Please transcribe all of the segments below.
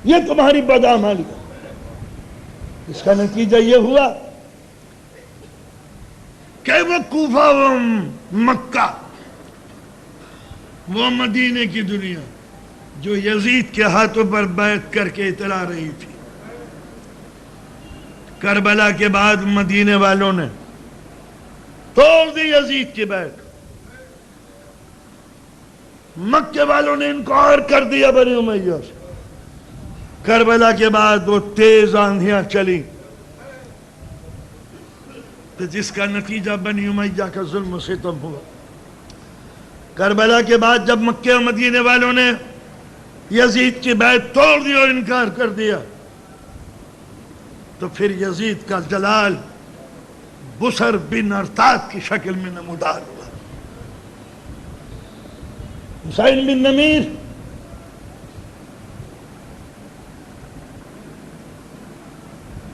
یہ تمہاری بدعمالی ہے۔ اس کا نتیجہ یہ ہوا کہ وہ کوفہ و مکہ، وہ مدینے کی دنیا جو یزید کے ہاتھوں پر بیعت کر کے اتلا رہی تھی، کربلا کے بعد مدینے والوں نے توڑ دی یزید کی بیعت، مکے والوں نے انکار کر دیا بنی امیہ سے۔ کربلا کے بعد وہ تیز آندھیاں چلی تو جس کا نتیجہ بنی امیہ کا ظلم و ستم ہوا۔ کربلا کے بعد جب مکے و مدینے والوں نے یزید کی بیعت توڑ دی اور انکار کر دیا تو پھر یزید کا جلال بسر بن ارتاد کی شکل میں نمودار ہوا۔ حسین بن نمیر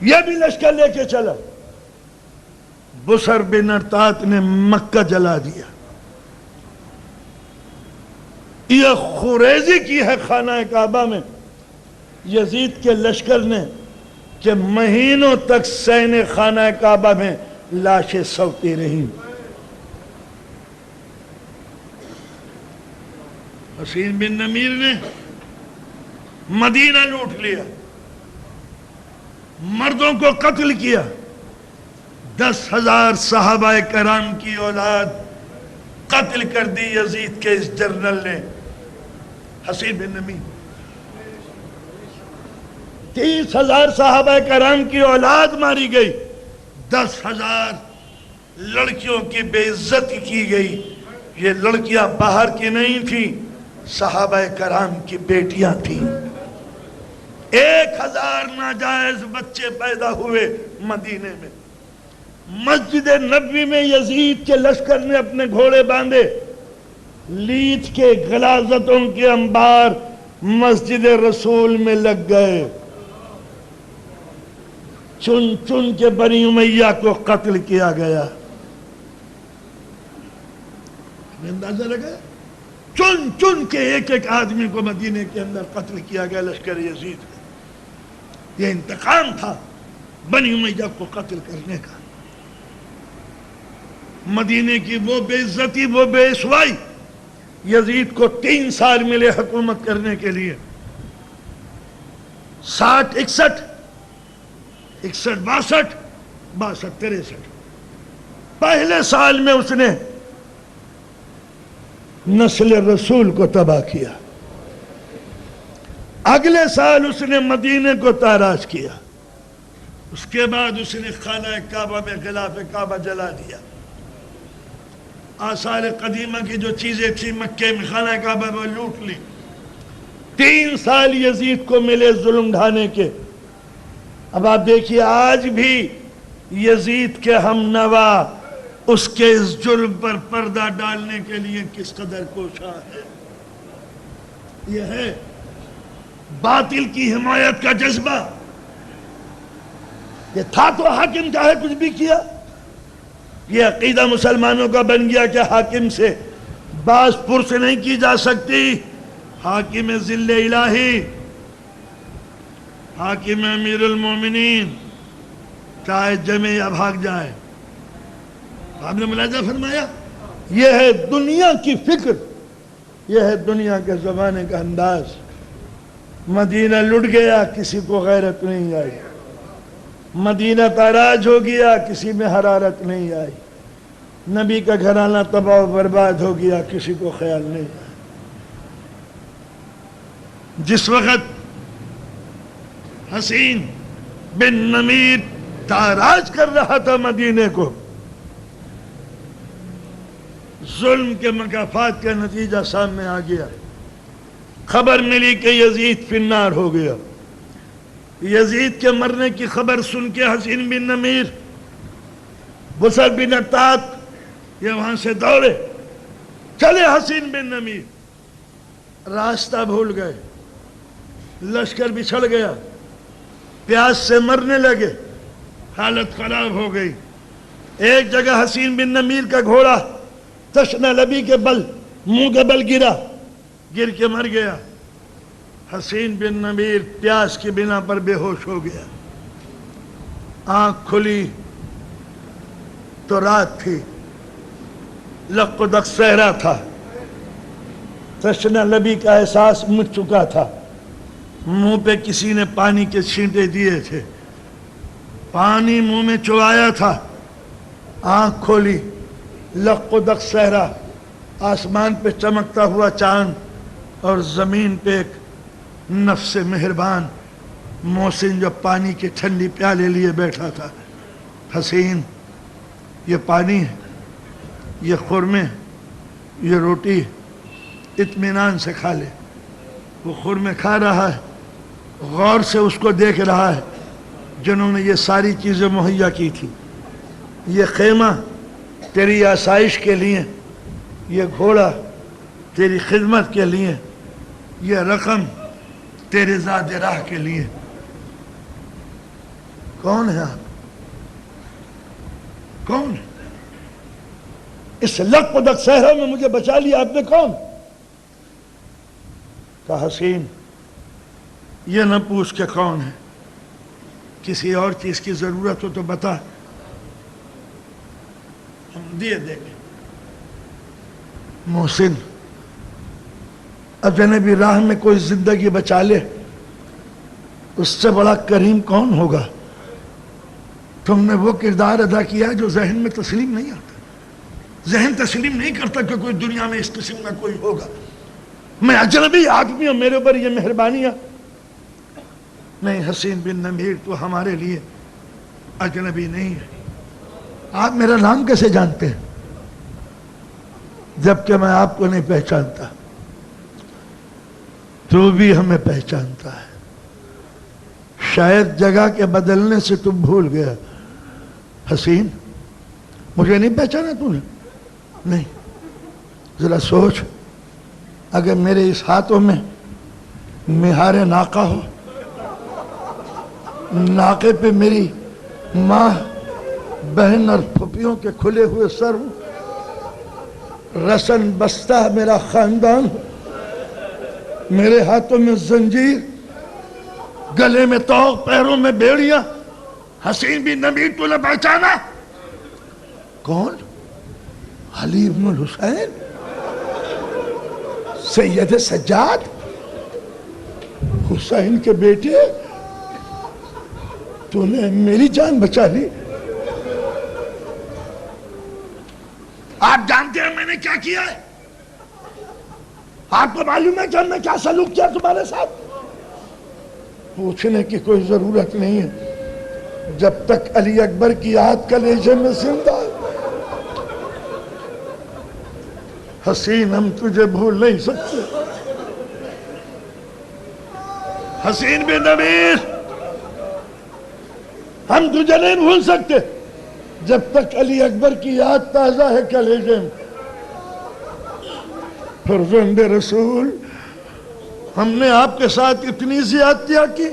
یہ بھی لشکر لے کے چلا، بسر بن ارتاد نے مکہ جلا دیا۔ یہ خوریزی کی ہے خانہ کعبہ میں یزید کے لشکر نے کہ مہینوں تک سین خانہ کعبہ میں لاشیں سوتی رہیں۔ حسین بن نمیر نے مدینہ لوٹ لیا، مردوں کو قتل کیا، 10,000 صحابہ کرام کی اولاد قتل کر دی یزید کے اس جنرل نے، حسین بن نمیر۔ 30,000 صحابہ کرام کی اولاد ماری گئی، 10,000 لڑکیوں کی بے عزتی کی گئی۔ یہ لڑکیاں باہر کی نہیں تھیں، صحابہ کرام کی بیٹیاں تھیں۔ 1,000 ناجائز بچے پیدا ہوئے مدینے میں۔ مسجد نبوی میں یزید کے لشکر نے اپنے گھوڑے باندھے، لیت کے غلاظتوں کے انبار مسجد رسول میں لگ گئے، چن چن کے بنی امیہ کو قتل کیا گیا۔ اندازہ لگا، چن چن کے ایک ایک آدمی کو مدینے کے اندر قتل کیا گیا لشکر یزید میں۔ یہ انتقام تھا بنی امیہ کو قتل کرنے کا۔ مدینے کی وہ بے عزتی، وہ بے رسوائی، یزید کو 3 سال ملے حکومت کرنے کے لیے۔ 60 61 62 63 پہلے سال میں اس نے نسل رسول کو تباہ کیا، اگلے سال اس نے مدینے کو تاراج کیا، اس کے بعد اس نے خانہ کعبہ میں غلاف کعبہ جلا دیا۔ آثار قدیمہ کی جو چیزیں تھیں مکے میں خانہ کعبہ میں لوٹ لی۔ 3 سال یزید کو ملے ظلم ڈھانے کے۔ اب آپ دیکھیے آج بھی یزید کے ہم نوا اس کے اس جرم پر پردہ ڈالنے کے لیے کس قدر کوشاں ہے۔ یہ ہے باطل کی حمایت کا جذبہ۔ یہ تھا تو حاکم چاہے کچھ بھی کیا۔ یہ عقیدہ مسلمانوں کا بن گیا کہ حاکم سے باز پرس نہیں کی جا سکتی۔ حاکم ذل الہی، حاکم امیر المومنین، چاہے جمے یا بھاگ جائے۔ آپ نے ملاحظہ فرمایا، یہ ہے دنیا کی فکر، یہ ہے دنیا کے زمانے کا انداز۔ مدینہ لٹ گیا، کسی کو غیرت نہیں آئی۔ مدینہ تاراج ہو گیا، کسی میں حرارت نہیں آئی۔ نبی کا گھرانہ تباہ و برباد ہو گیا، کسی کو خیال نہیں آیا۔ جس وقت حسین بن نمیر تاراج کر رہا تھا مدینے کو، ظلم کے مکافات کا نتیجہ سامنے آ گیا۔ خبر ملی کہ یزید فی النار ہو گیا۔ یزید کے مرنے کی خبر سن کے حسین بن نمیر، بسر بن ارتاد یہ وہاں سے دوڑے چلے۔ حسین بن نمیر راستہ بھول گئے، لشکر بچھڑ گیا، پیاس سے مرنے لگے، حالت خراب ہو گئی۔ ایک جگہ حسین بن نمیر کا گھوڑا تشنہ لبی کے بل، منہ کے بل گرا، گر کے مر گیا۔ حسین بن نمیر پیاس کی بنا پر بے ہوش ہو گیا. آنکھ کھلی تو رات تھی، لق و دق صحرا تھا، تشنہ لبی کا احساس مٹ چکا تھا. منہ پہ کسی نے پانی کے چھینٹے دیے تھے، پانی منہ میں چبایا تھا. آنکھ کھولی، لق و دق صحرا، آسمان پہ چمکتا ہوا چاند اور زمین پہ ایک نفس مہربان محسن جو پانی کے ٹھنڈی پیالے لیے بیٹھا تھا. حسین، یہ پانی، یہ خرمے، یہ روٹی اطمینان سے کھا لے. وہ خرمے کھا رہا ہے، غور سے اس کو دیکھ رہا ہے جنہوں نے یہ ساری چیزیں مہیا کی تھی. یہ خیمہ تیری آسائش کے لیے، یہ گھوڑا تیری خدمت کے لیے، یہ رقم تیرے زاد راہ کے لیے. کون ہے آپ؟ کون ہے؟ اس لق و دق صحرا میں مجھے بچا لیا آپ نے، کون؟ کہا حسین، یہ نہ پوچھ کے کون ہے، کسی اور چیز کی ضرورت ہو تو بتا، ہم دیے دیں گے. محسن، اجنبی راہ میں کوئی زندگی بچا لے، اس سے بڑا کریم کون ہوگا؟ تم نے وہ کردار ادا کیا جو ذہن میں تسلیم نہیں آتا. ذہن تسلیم نہیں کرتا کہ کوئی دنیا میں اس قسم کا کوئی ہوگا. میں اجنبی آدمی ہوں، میرے اوپر یہ مہربانیاں نہیں. حسین بن نمیر تو ہمارے لیے اجنبی نہیں ہے. آپ میرا نام کیسے جانتے ہیں جبکہ میں آپ کو نہیں پہچانتا؟ تو بھی ہمیں پہچانتا ہے. شاید جگہ کے بدلنے سے تم بھول گیا. حسین، مجھے نہیں پہچانا تو نے؟ نہیں. ذرا سوچ، اگر میرے اس ہاتھوں میں مہار ناقہ ہو، ناقے پہ میری ماں، بہن اور پھپھیوں کے کھلے ہوئے سر ہوں، رسن بستہ میرا خاندان ہو، میرے ہاتھوں میں زنجیر، گلے میں توق، پیروں میں بیڑیاں، حسین بن نمیر تو نے پہچانا؟ کون؟ علی بن الحسین، سید سجاد، حسین کے بیٹے. تو نے میری جان بچا لی. آپ جانتے ہیں میں نے کیا کیا ہے؟ آپ کو معلوم ہے کہ ہم نے کیا سلوک کیا تمہارے ساتھ؟ پوچھنے کی کوئی ضرورت نہیں ہے جب تک علی اکبر کی یاد کلیجے میں زندہ ہے. حسین، ہم تجھے بھول نہیں سکتے. حسین بن نمیر، ہم تجھے نہیں بھول سکتے جب تک علی اکبر کی یاد تازہ ہے کلیجے میں. فرزند رسول، ہم نے آپ کے ساتھ اتنی زیادتیاں کی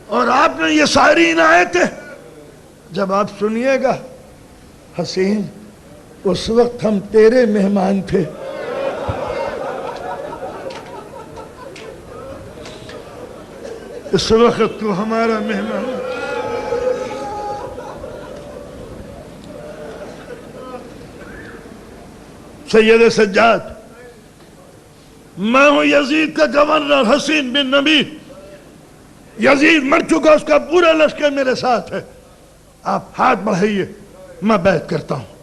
اور آپ نے یہ ساری عنایتیں. جب آپ سنیے گا حسین، اس وقت ہم تیرے مہمان تھے. اس وقت تو ہمارا مہمان. سید سجاد، میں ہوں یزید کا گورنر حسین بن نمیر. یزید مر چکا، اس کا پورا لشکر میرے ساتھ ہے. آپ ہاتھ بڑھائیے، میں بیعت کرتا ہوں.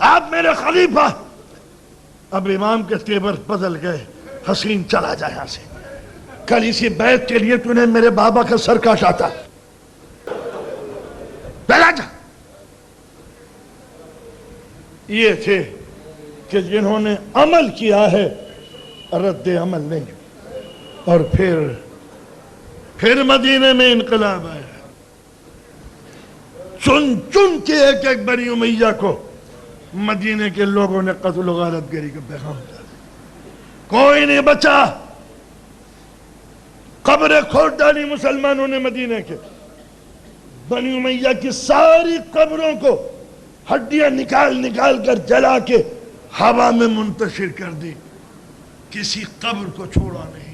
آپ میرے خلیفہ. اب امام کے تیور بدل گئے. حسین، چلا جائے یہاں سے. کل اسی بیعت کے لیے تو نے میرے بابا کا سر کاٹا تھا. چلا جا. یہ تھے کہ جنہوں نے عمل کیا ہے، رد عمل نہیں. اور پھر مدینے میں انقلاب آیا. چن چن کے ایک ایک بنی امیہ کو مدینے کے لوگوں نے قتل و غارت گری کا پیغام دیا. کوئی نہیں بچا. قبریں کھود ڈالی مسلمانوں نے مدینے کے. بنی امیہ کی ساری قبروں کو ہڈیاں نکال نکال کر جلا کے ہوا میں منتشر کر دی. کسی قبر کو چھوڑا نہیں.